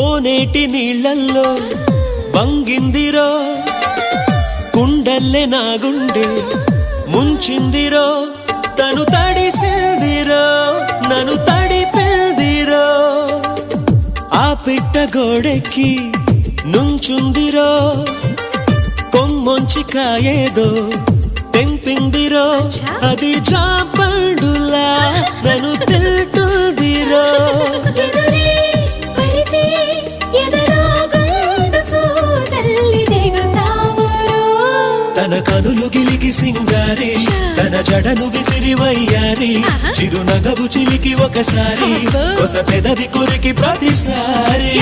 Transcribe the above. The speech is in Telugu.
కోనేటి నీళ్ళల్లో వంగిందిరో కుండల్లే నా గుండె ముంచిందిరో తను తడిసిందిరో నన్ను తడిపిందిరో ఆ పిట్ట గోడెక్కి నుంచుందిరో కొమ్మొంచి కాయేదో తెంపిందిరో అది జాపండులా నన్ను తింటుందిరో తన కనులు గిలికి సింగారి తన జడను విసిరి వయ్యారి చిరునగవు చిలికి ఒకసారి కొస పెదవి కొరికి ప్రతిసారి